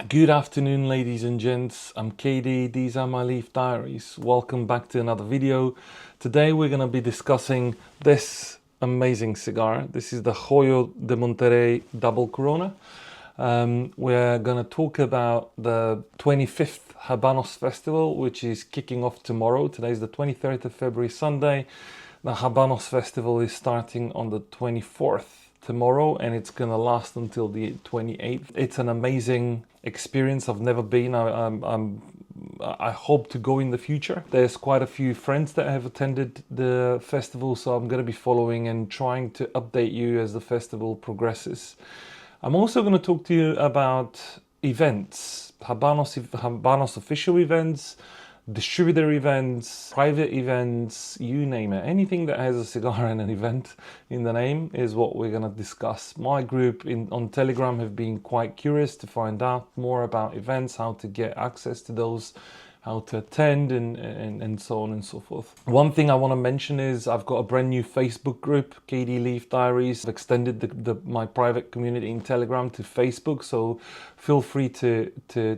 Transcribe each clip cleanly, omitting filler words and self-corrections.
Good afternoon, ladies and gents. I'm KD, these are my Leaf Diaries. Welcome back to another video. Today we're going to be discussing this amazing cigar. This is the Hoyo de Monterrey Double Corona. We're going to talk about the 25th Habanos Festival, which is kicking off tomorrow. Today's the 23rd of February, Sunday. The Habanos Festival is starting on the 24th tomorrow, and it's gonna last until the 28th. It's an amazing experience. I've never been. I hope to go in the future. There's quite a few friends that have attended the festival, so I'm gonna be following and trying to update you as the festival progresses. I'm also going to talk to you about events, Habanos official events, distributor events, private events, you name it. Anything that has a cigar and an event in the name is what we're going to discuss. My group on Telegram have been quite curious to find out more about events, how to get access to those, how to attend, and so on and so forth. One thing I want to mention is I've got a brand new Facebook group, KD Leaf Diaries. I've extended my private community in Telegram to Facebook, so feel free to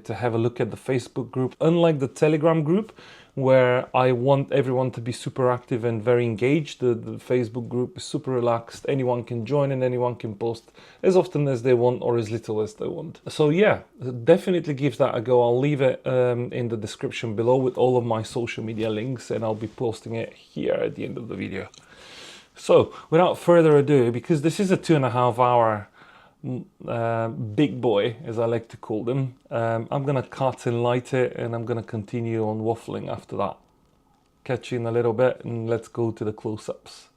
have a look at the Facebook group. Unlike the Telegram group, where I want everyone to be super active and very engaged, the Facebook group is super relaxed. Anyone can join and anyone can post as often as they want or as little as they want. So yeah, definitely give that a go. I'll leave it in the description below with all of my social media links, and I'll be posting it here at the end of the video. So without further ado, because this is a 2.5 hour big boy, as I like to call them, I'm gonna cut and light it, and I'm gonna continue on waffling after that. Catch you in a little bit, and let's go to the close-ups.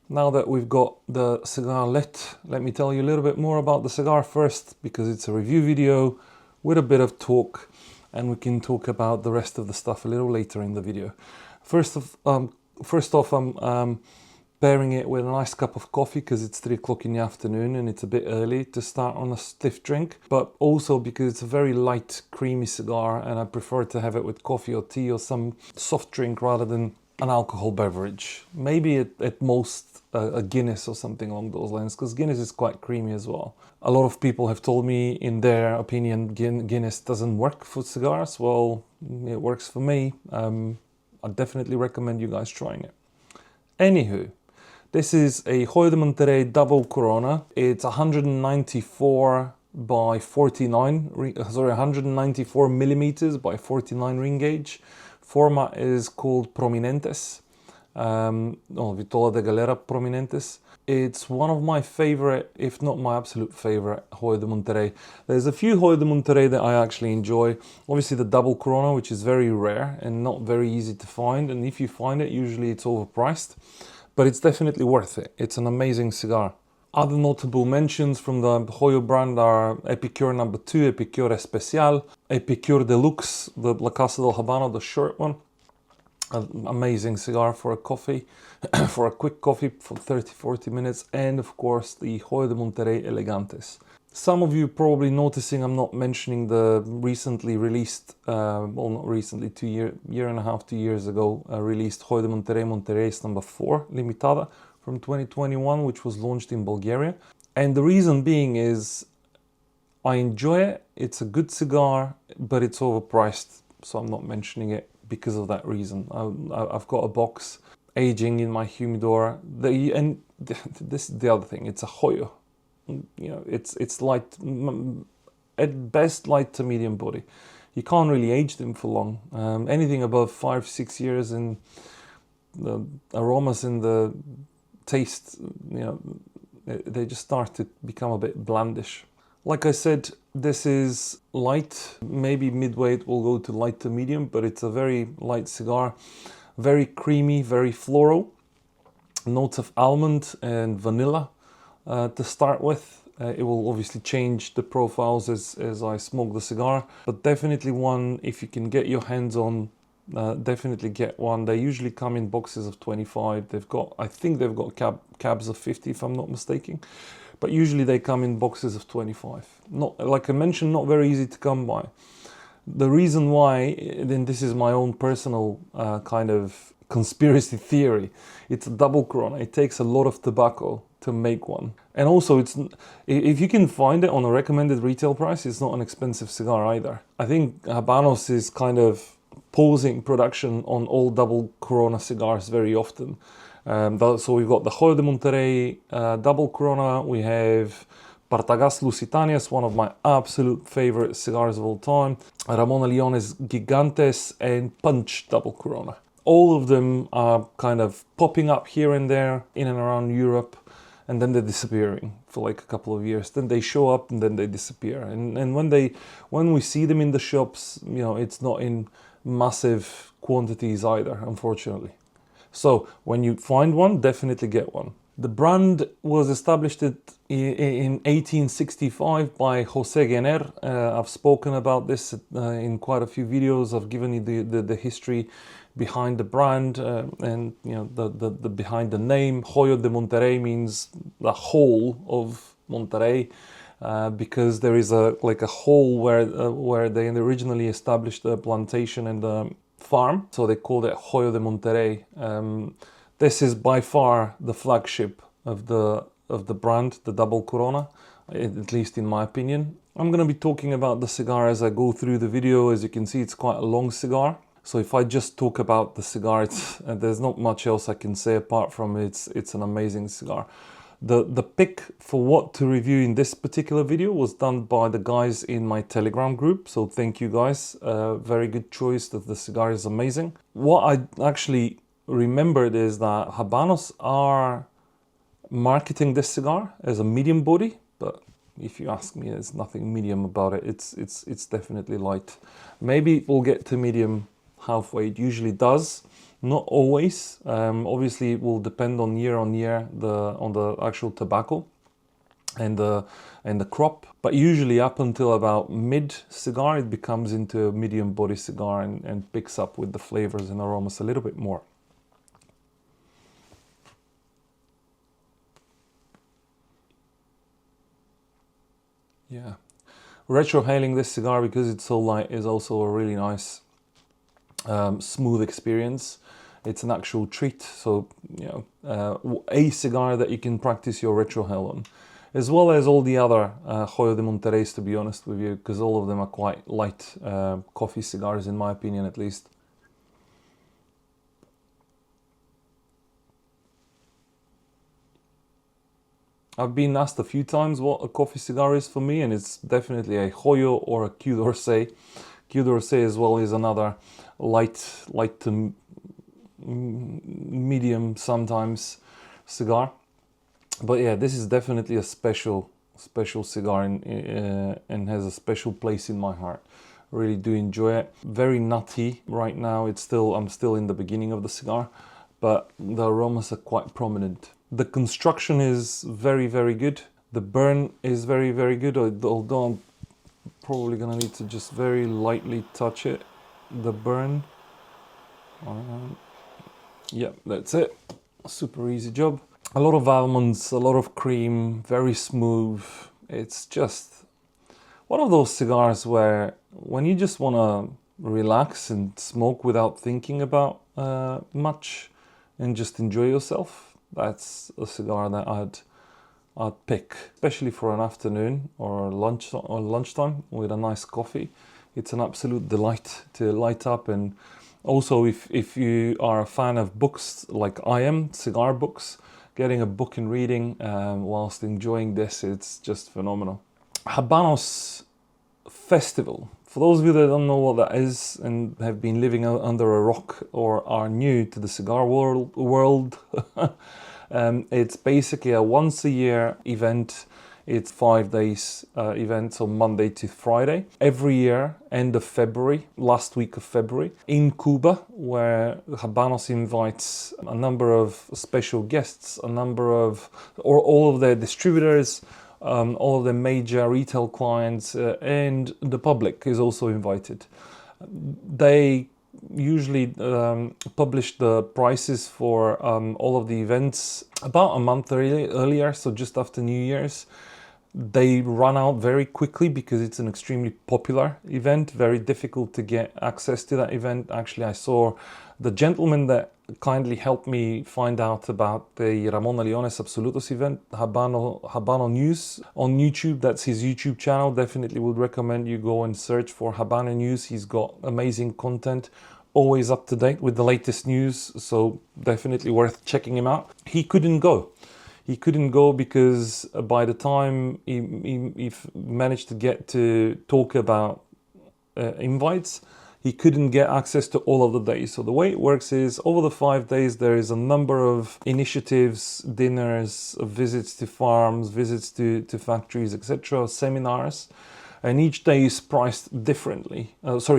Now that we've got the cigar lit, let me tell you a little bit more about the cigar first, because it's a review video with a bit of talk, and we can talk about the rest of the stuff a little later in the video. First off, I'm pairing it with a nice cup of coffee because it's 3 o'clock in the afternoon and it's a bit early to start on a stiff drink, but also because it's a very light, creamy cigar, and I prefer to have it with coffee or tea or some soft drink rather than an alcohol beverage. Maybe at most a Guinness or something along those lines, because Guinness is quite creamy as well. A lot of people have told me, in their opinion, Guinness doesn't work for cigars. Well, it works for me. I definitely recommend you guys trying it. Anywho, this is a Hoyo de Monterrey Double Corona. It's 194 by 49, sorry, 194 millimeters by 49 ring gauge. Format is called Prominentes, Vitola de Galera Prominentes. It's one of my favorite, if not my absolute favorite, Hoyo de Monterrey. There's a few Hoyo de Monterrey that I actually enjoy. Obviously the Double Corona, which is very rare and not very easy to find, and if you find it, usually it's overpriced, but it's definitely worth it. It's an amazing cigar. Other notable mentions from the Hoyo brand are Epicure No. 2, Epicure Especial, Epicure Deluxe, the La Casa del Habano, the short one. An amazing cigar for a coffee, for a quick coffee for 30-40 minutes, and of course the Hoyo de Monterrey Elegantes. Some of you probably noticing I'm not mentioning the recently released, well, not recently, 2 years ago, released Hoyo de Monterrey Monterrey's No. 4 Limitada from 2021, which was launched in Bulgaria. And the reason being is I enjoy it. It's a good cigar, but it's overpriced, so I'm not mentioning it because of that reason. I've got a box aging in my humidor, and this is the other thing. It's a Hoyo. You know, it's light, at best light to medium body. You can't really age them for long. Anything above 5-6 years, and the aromas and the taste, you know, they just start to become a bit blandish. Like I said, this is light, maybe midway it will go to light to medium, but it's a very light cigar, very creamy, very floral, notes of almond and vanilla, to start with. It will obviously change the profiles as I smoke the cigar, but definitely one, if you can get your hands on, definitely get one. They usually come in boxes of 25. I think they've got cabs of 50 if I'm not mistaken, but usually they come in boxes of 25. Not, like I mentioned, not very easy to come by. The reason why, then this is my own personal kind of conspiracy theory, it's a double Corona. It takes a lot of tobacco to make one. And also, if you can find it on a recommended retail price, it's not an expensive cigar either. I think Habanos is kind of pausing production on all double Corona cigars very often. So we've got the Hoyo de Monterrey double Corona, we have Partagas Lusitanias, one of my absolute favorite cigars of all time, Ramon Leones Gigantes, and Punch double Corona. All of them are kind of popping up here and there in and around Europe, and then they're disappearing for like a couple of years. Then they show up and then they disappear. And when we see them in the shops, you know, it's not in massive quantities either, unfortunately. So when you find one, definitely get one. The brand was established in 1865 by José Guéner. I've spoken about this in quite a few videos. I've given you the history behind the brand and you know the behind the name. Hoyo de Monterrey means the whole of Monterrey because there is a hole where they originally established the plantation and the farm, so they called it Hoyo de Monterrey. This is by far the flagship of the brand, the double Corona, at least in my opinion. I'm going to be talking about the cigar as I go through the video. As you can see, it's quite a long cigar. So if I just talk about the cigar, there's not much else I can say apart from it's an amazing cigar. The pick for what to review in this particular video was done by the guys in my Telegram group. So thank you guys. Very good choice. That the cigar is amazing. What I actually remembered is that Habanos are marketing this cigar as a medium body, but if you ask me, there's nothing medium about it. It's definitely light. Maybe we'll get to medium halfway. It usually does, not always. Obviously, it will depend on year on the actual tobacco and the crop. But usually, up until about mid cigar, it becomes into a medium body cigar and picks up with the flavors and aromas a little bit more. Yeah, retrohaling this cigar because it's so light is also a really nice, smooth experience. It's an actual treat. So, you know, a cigar that you can practice your retrohale on, as well as all the other Hoyo de Monterreys, to be honest with you, because all of them are quite light coffee cigars, in my opinion, at least. I've been asked a few times what a coffee cigar is for me, and it's definitely a Hoyo or a Queue d'Orsay. Queue d'Orsay as well is another light to medium sometimes cigar. But yeah, this is definitely a special cigar and has a special place in my heart. Really do enjoy it. Very nutty right now. I'm still in the beginning of the cigar, but the aromas are quite prominent. The construction is very, very good. The burn is very, very good, although I'm probably gonna need to just very lightly touch it. The burn. Yeah, that's it. Super easy job. A lot of almonds, a lot of cream, very smooth. It's just one of those cigars where when you just wanna relax and smoke without thinking about much and just enjoy yourself, that's a cigar that I'd pick, especially for an afternoon or lunchtime with a nice coffee. It's an absolute delight to light up. And also, if you are a fan of books like I am, cigar books, getting a book and reading whilst enjoying this, it's just phenomenal. Habanos Festival. For those of you that don't know what that is and have been living under a rock or are new to the cigar world, it's basically a once a year event. It's 5 days event, so Monday to Friday. Every year, end of February, last week of February, in Cuba, where Habanos invites a number of special guests, or all of their distributors, all of the major retail clients, and the public is also invited. They usually publish the prices for all of the events about a month earlier, so just after New Year's. They run out very quickly because it's an extremely popular event, very difficult to get access to that event. Actually, I saw the gentleman that kindly helped me find out about the Ramon Leones Absolutos event, Habano News on YouTube. That's his YouTube channel. Definitely would recommend you go and search for Habano News. He's got amazing content, always up to date with the latest news, so definitely worth checking him out. He couldn't go. He couldn't go because by the time he managed to get to talk about invites, he couldn't get access to all of the days. So the way it works is over the 5 days, there is a number of initiatives, dinners, visits to farms, visits to factories, etc., seminars, and each day is priced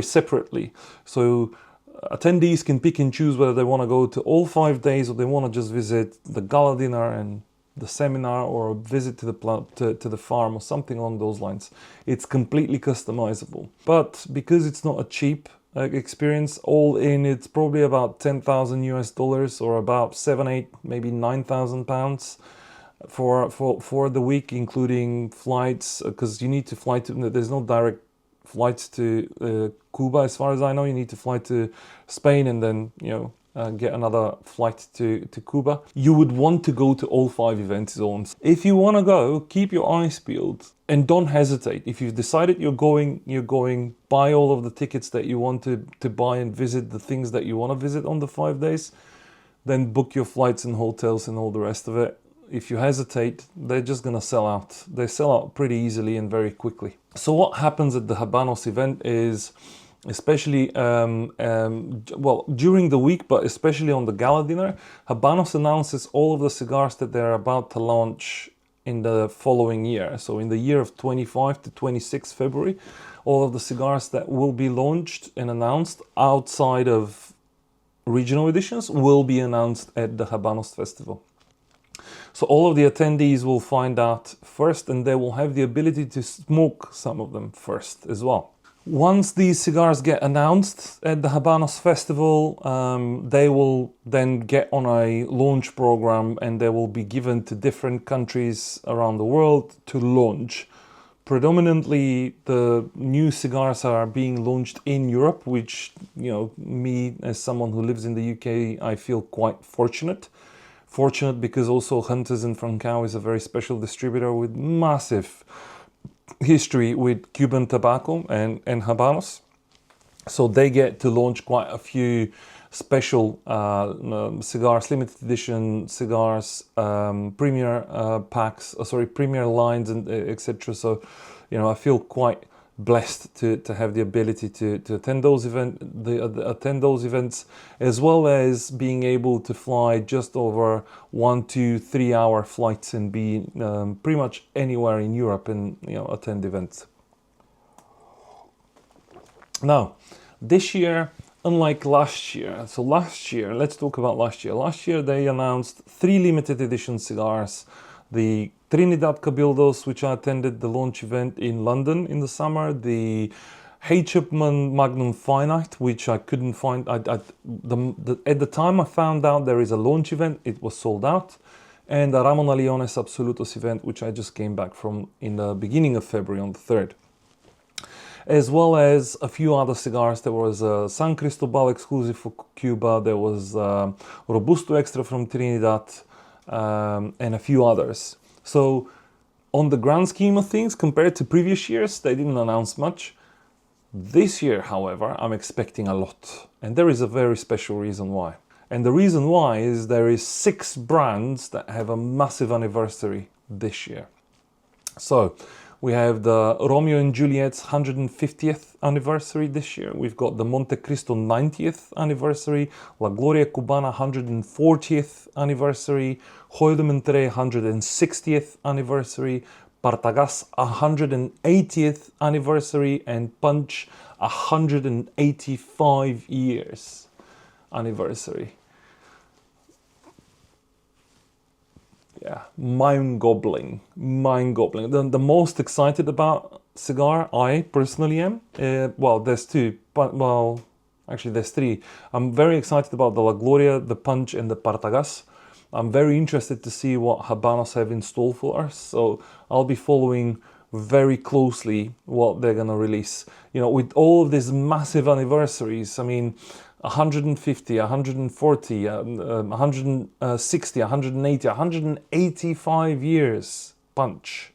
separately. So attendees can pick and choose whether they want to go to all 5 days or they want to just visit the gala dinner and the seminar, or a visit to the farm or something along those lines. It's completely customizable. But because it's not a cheap experience, all in it's probably about 10,000 US dollars, or about 7, 8, maybe 9,000 pounds for the week, including flights, because you need to fly to, there's no direct flights to Cuba as far as I know. You need to fly to Spain and then get another flight to Cuba. You would want to go to all 5 events zones. If you want to go, keep your eyes peeled and don't hesitate. If you've decided you're going, buy all of the tickets that you want to buy and visit the things that you want to visit on the 5 days, then book your flights and hotels and all the rest of it. If you hesitate, they're just going to sell out. They sell out pretty easily and very quickly. So what happens at the Habanos event is, especially during the week, but especially on the gala dinner, Habanos announces all of the cigars that they're about to launch in the following year. So in the year of 25 to 26 February, all of the cigars that will be launched and announced outside of regional editions will be announced at the Habanos Festival. So all of the attendees will find out first, and they will have the ability to smoke some of them first as well. Once these cigars get announced at the Habanos Festival, they will then get on a launch program, and they will be given to different countries around the world to launch. Predominantly, the new cigars are being launched in Europe, which, me as someone who lives in the UK, I feel quite fortunate. Fortunate because also Hunters and Francao is a very special distributor with massive history with Cuban tobacco and Habanos. So they get to launch quite a few special cigars, limited edition cigars, premier packs, premier lines, and etc. So, I feel quite blessed to have the ability to attend those events, as well as being able to fly just over 1, 2, 3 hour flights and be pretty much anywhere in Europe and attend events. Now, this year, unlike last year, let's talk about last year. Last year they announced 3 limited edition cigars. The Trinidad Cabildos, which I attended the launch event in London in the summer, the H. Upmann Magnum Finite, which I couldn't find. At the time I found out there is a launch event, it was sold out, and the Ramon Leones Absolutos event, which I just came back from in the beginning of February on the 3rd. As well as a few other cigars. There was a San Cristobal exclusive for Cuba, there was Robusto Extra from Trinidad, and a few others. So on the grand scheme of things, compared to previous years, they didn't announce much. This year, however, I'm expecting a lot, and there is a very special reason why. And the reason why is there is 6 brands that have a massive anniversary this year. So we have the Romeo and Juliet's 150th anniversary this year. We've got the Monte Cristo 90th anniversary, La Gloria Cubana 140th anniversary, Hoyo de Monterrey 160th anniversary, Partagas 180th anniversary, and Punch 185 years anniversary. Yeah, mind-boggling. The most excited about Cigar, I personally am. Well, there's two, but well, actually there's three. I'm very excited about the La Gloria, the Punch, and the Partagas. I'm very interested to see what Habanos have in store for us. So I'll be following very closely what they're gonna release. You know, with all of these massive anniversaries, I mean, 150, 140, 160, 180, 185 years Punch.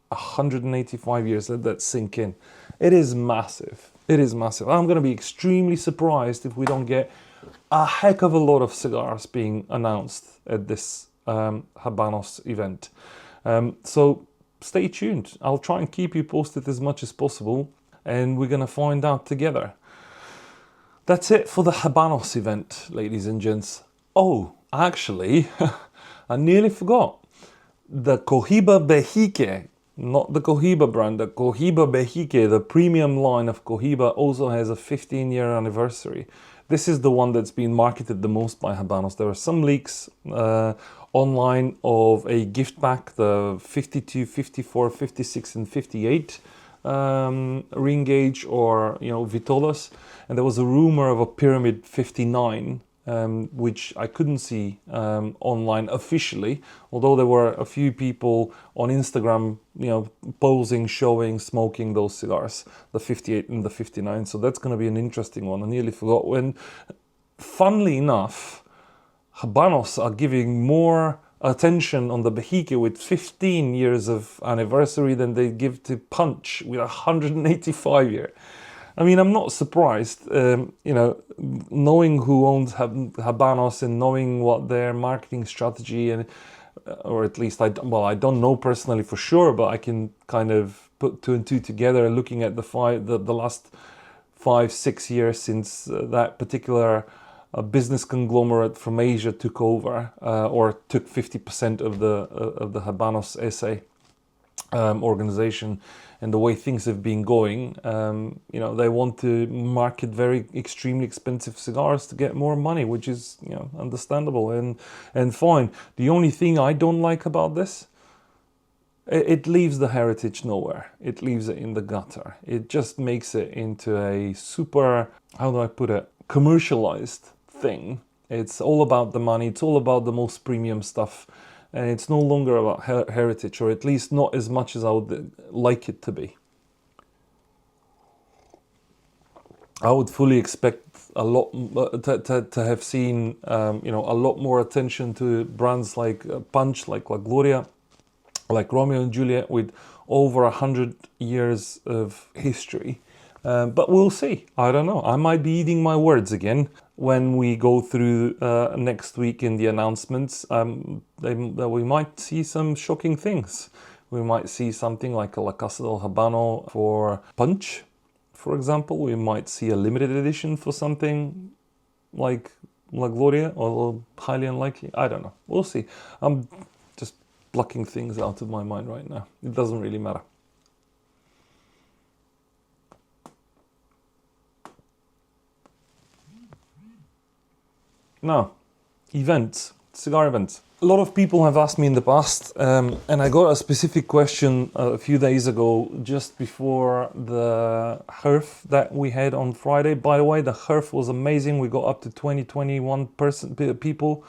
185 years, let that sink in. It is massive. It is massive. I'm going to be extremely surprised if we don't get a heck of a lot of cigars being announced at this Habanos event. So stay tuned. I'll try and keep you posted as much as possible, and we're going to find out together. That's it for the Habanos event, ladies and gents. Oh, actually, I nearly forgot. The Cohiba Behique, not the Cohiba brand, the Cohiba Behique, the premium line of Cohiba, also has a 15-year anniversary. This is the one that's been marketed the most by Habanos. There are some leaks online of a gift pack, the 52, 54, 56, and 58 ring gauge, or vitolas, and there was a rumor of a pyramid 59, which I couldn't see online officially, although there were a few people on Instagram posing, showing, smoking those cigars, the 58 and the 59. So that's going to be an interesting one. I nearly forgot when. Funnily enough, Habanos are giving more attention on the Behique with 15 years of anniversary than they give to Punch with 185 year. I mean, I'm not surprised, knowing who owns Habanos and knowing what their marketing strategy, and or at least I don't know personally for sure, but I can kind of put two and two together, looking at the last 5-6 years since that particular business conglomerate from Asia took over, or took 50% of the Habanos SA organization, and the way things have been going. They want to market very extremely expensive cigars to get more money, which is understandable and fine. The only thing I don't like about this, it leaves the heritage nowhere. It leaves it in the gutter. It just makes it into a super, how do I put it, commercialized thing. It's all about the money. It's all about the most premium stuff. And it's no longer about heritage, or at least not as much as I would like it to be. I would fully expect a lot to have seen, a lot more attention to brands like Punch, like La Gloria, like Romeo and Juliet, with over 100 years of history. But we'll see. I don't know. I might be eating my words again when we go through next week in the announcements. We might see some shocking things. We might see something like a La Casa del Habano for Punch, for example. We might see a limited edition for something like La Gloria, although highly unlikely. I don't know. We'll see. I'm just plucking things out of my mind right now. It doesn't really matter. Now, events, cigar events. A lot of people have asked me in the past, and I got a specific question a few days ago, just before the HERF that we had on Friday. By the way, the HERF was amazing. We got up to 21 people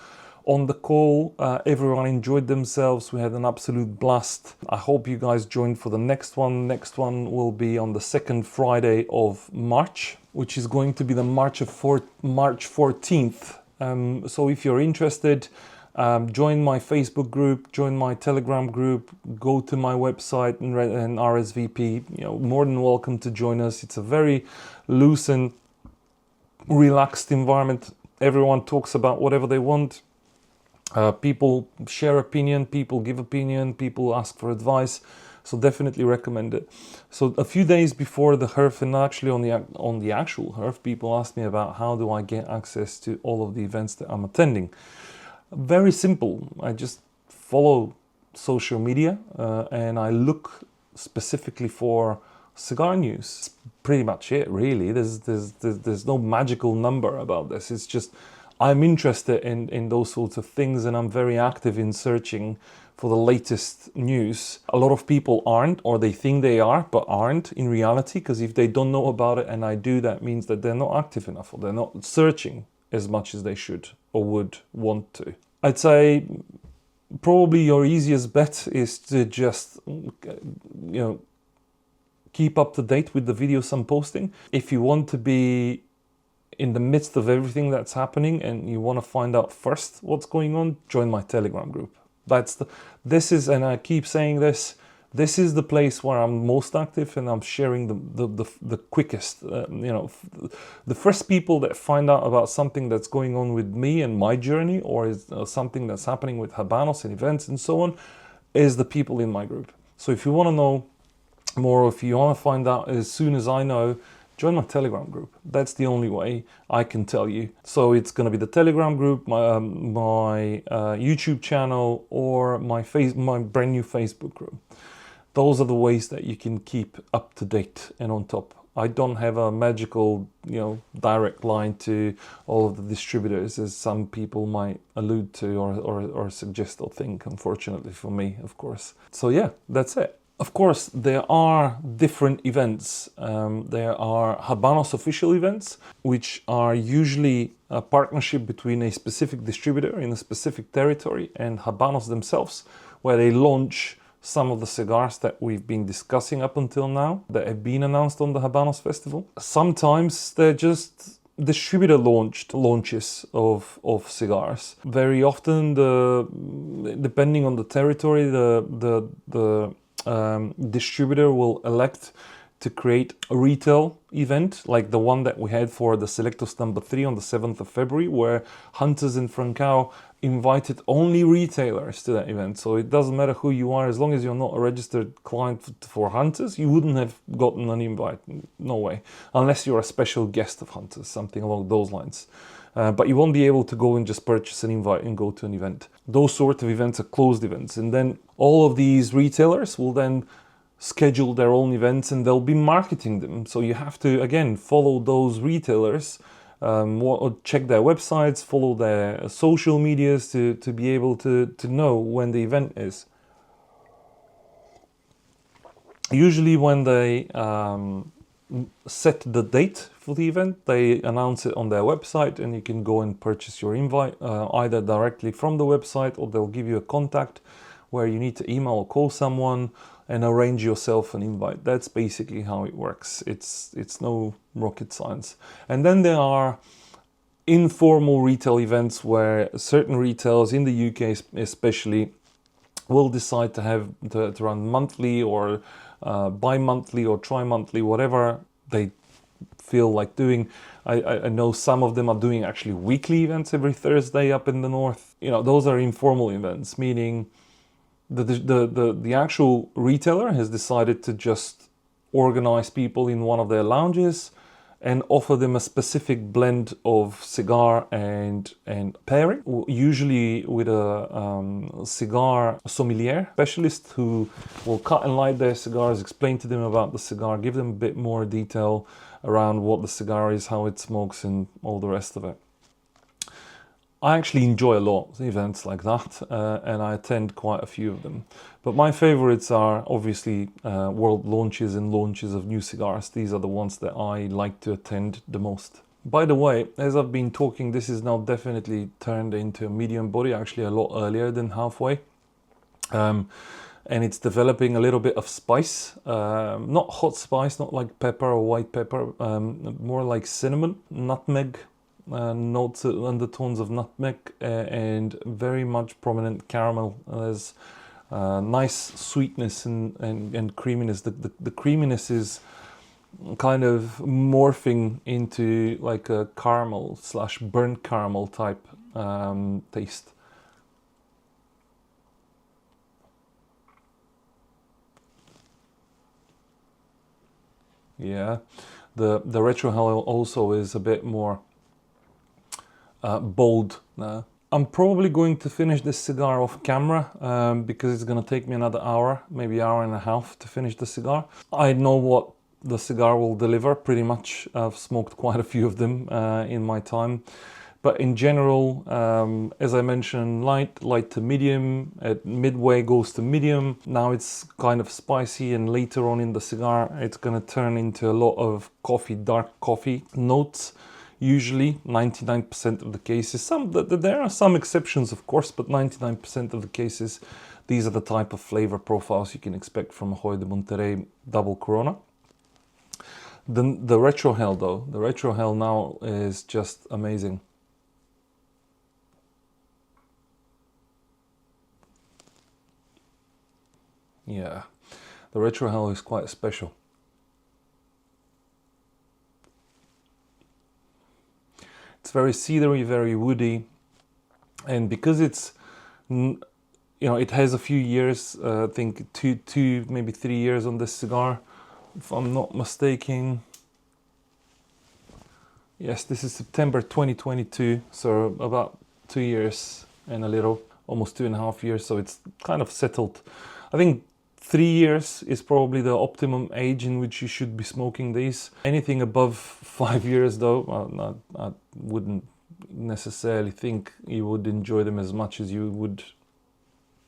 on the call. Everyone enjoyed themselves. We had an absolute blast. I hope you guys joined for the next one. Next one will be on the second Friday of March, which is going to be the March 14th. So if you're interested, join my Facebook group, join my Telegram group, go to my website and RSVP. More than welcome to join us. It's a very loose and relaxed environment. Everyone talks about whatever they want. People share opinion, people give opinion, people ask for advice. So definitely recommend it. So a few days before the HERF, and actually on the actual HERF, people asked me about how do I get access to all of the events that I'm attending. Very simple. I just follow social media and I look specifically for cigar news. It's pretty much it, really. There's no magical number about this. It's just I'm interested in those sorts of things, and I'm very active in searching for the latest news. A lot of people aren't, or they think they are, but aren't in reality, because if they don't know about it and I do, that means that they're not active enough, or they're not searching as much as they should or would want to. I'd say probably your easiest bet is to just, keep up to date with the videos I'm posting. If you want to be in the midst of everything that's happening and you want to find out first what's going on, join my Telegram group. And I keep saying this is the place where I'm most active, and I'm sharing the quickest. The first people that find out about something that's going on with me and my journey, or is something that's happening with Habanos and events and so on, is the people in my group. So if you want to know more, if you want to find out as soon as I know, join my Telegram group. That's the only way I can tell you. So it's going to be the Telegram group, my YouTube channel, or my brand new Facebook group. Those are the ways that you can keep up to date and on top. I don't have a magical, direct line to all of the distributors, as some people might allude to or suggest or think, unfortunately for me, of course. So yeah, that's it. Of course, there are different events. There are Habanos official events, which are usually a partnership between a specific distributor in a specific territory and Habanos themselves, where they launch some of the cigars that we've been discussing up until now that have been announced on the Habanos Festival. Sometimes they're just distributor launches of cigars. Very often, depending on the territory, the distributor will elect to create a retail event, like the one that we had for the Selectos number 3 on the 7th of February, where Hunters in Francao invited only retailers to that event. So it doesn't matter who you are, as long as you're not a registered client for Hunters, you wouldn't have gotten an invite. No way. Unless you're a special guest of Hunters, something along those lines. But you won't be able to go and just purchase an invite and go to an event. Those sort of events are closed events. And then all of these retailers will then schedule their own events, and they'll be marketing them. So you have to, again, follow those retailers, check their websites, follow their social medias to be able to know when the event is. Usually when they set the date for the event, they announce it on their website, and you can go and purchase your invite either directly from the website, or they'll give you a contact where you need to email or call someone and arrange yourself an invite. That's basically how it works. It's no rocket science. And then there are informal retail events where certain retailers in the UK especially will decide to run monthly or bi-monthly or tri-monthly, whatever they feel like doing. I know some of them are doing actually weekly events every Thursday up in the north. Those are informal events, meaning the actual retailer has decided to just organize people in one of their lounges and offer them a specific blend of cigar and pairing, usually with a cigar sommelier specialist who will cut and light their cigars, explain to them about the cigar, give them a bit more detail around what the cigar is, how it smokes, and all the rest of it. I actually enjoy a lot of events like that, and I attend quite a few of them. But my favorites are obviously world launches and launches of new cigars. These are the ones that I like to attend the most. By the way, as I've been talking, this is now definitely turned into a medium body, actually a lot earlier than halfway. And it's developing a little bit of spice, not hot spice, not like pepper or white pepper, more like cinnamon, nutmeg, notes, undertones of nutmeg, and very much prominent caramel. There's nice sweetness and creaminess. The creaminess is kind of morphing into like a caramel / burnt caramel type taste. Yeah, the retrohale also is a bit more bold. I'm probably going to finish this cigar off camera because it's going to take me another hour, maybe hour and a half to finish the cigar. I know what the cigar will deliver pretty much. I've smoked quite a few of them in my time. But in general, as I mentioned, light to medium, at midway goes to medium. Now it's kind of spicy, and later on in the cigar, it's going to turn into a lot of coffee, dark coffee notes. Usually 99% of the cases, there are some exceptions of course, but 99% of the cases, these are the type of flavor profiles you can expect from a Hoyo de Monterrey double Corona. The retrohale though, the retrohale now is just amazing. Yeah, the retrohale is quite special. It's very cedary, very woody, and because it's, it has a few years, I think two, maybe 3 years on this cigar, if I'm not mistaken. Yes, this is September 2022, so about 2 years and a little, almost 2.5 years, so it's kind of settled. I think 3 years is probably the optimum age in which you should be smoking these. Anything above 5 years though, I wouldn't necessarily think you would enjoy them as much as you would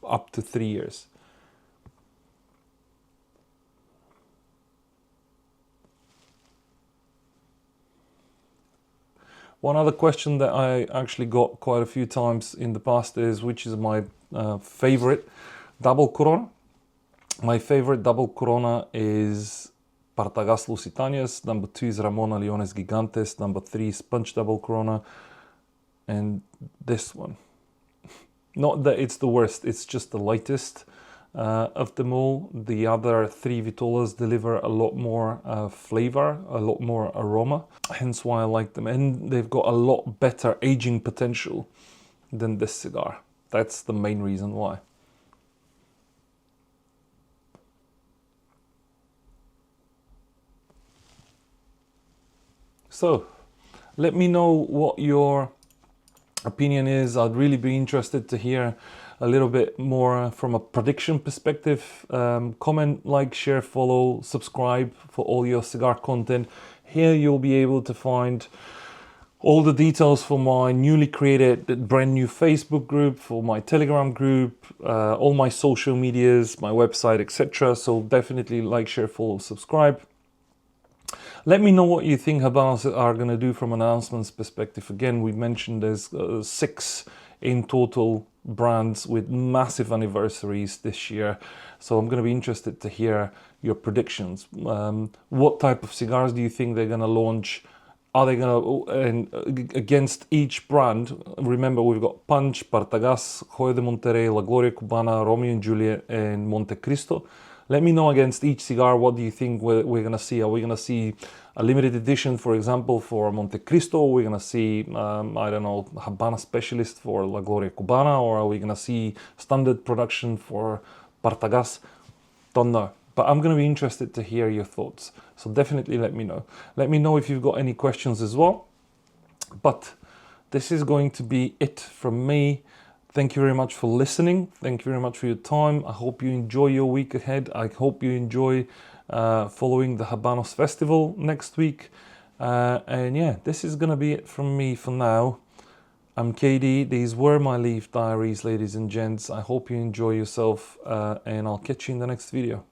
up to 3 years. One other question that I actually got quite a few times in the past is which is my favorite double Corona. My favorite double Corona is Partagas Lusitanias, number 2 is Ramona Leones Gigantes, number 3 is Punch Double Corona, and this one. Not that it's the worst, it's just the lightest of them all. The other 3 Vitolas deliver a lot more flavor, a lot more aroma, hence why I like them. And they've got a lot better aging potential than this cigar. That's the main reason why. So, let me know what your opinion is. I'd really be interested to hear a little bit more from a prediction perspective. Comment, like, share, follow, subscribe for all your cigar content. Here you'll be able to find all the details for my newly created brand new Facebook group, for my Telegram group, all my social medias, my website, etc. So definitely like, share, follow, subscribe. Let me know what you think Habanos are going to do from an announcements perspective. Again, we mentioned there's 6 in total brands with massive anniversaries this year. So I'm going to be interested to hear your predictions. What type of cigars do you think they're going to launch? Are they going to, and against each brand, remember we've got Punch, Partagas, Hoyo de Monterrey, La Gloria Cubana, Romeo and Juliet, and Monte Cristo. Let me know against each cigar, what do you think we're going to see? Are we going to see a limited edition, for example, for Monte Cristo? Are we going to see, I don't know, Habana Specialist for La Gloria Cubana? Or are we going to see standard production for Partagas? Don't know. But I'm going to be interested to hear your thoughts. So definitely let me know. Let me know if you've got any questions as well. But this is going to be it from me. Thank you very much for listening. Thank you very much for your time. I hope you enjoy your week ahead. I hope you enjoy following the Habanos Festival next week. And yeah, this is going to be it from me for now. I'm KD. These were my Leaf Diaries, ladies and gents. I hope you enjoy yourself and I'll catch you in the next video.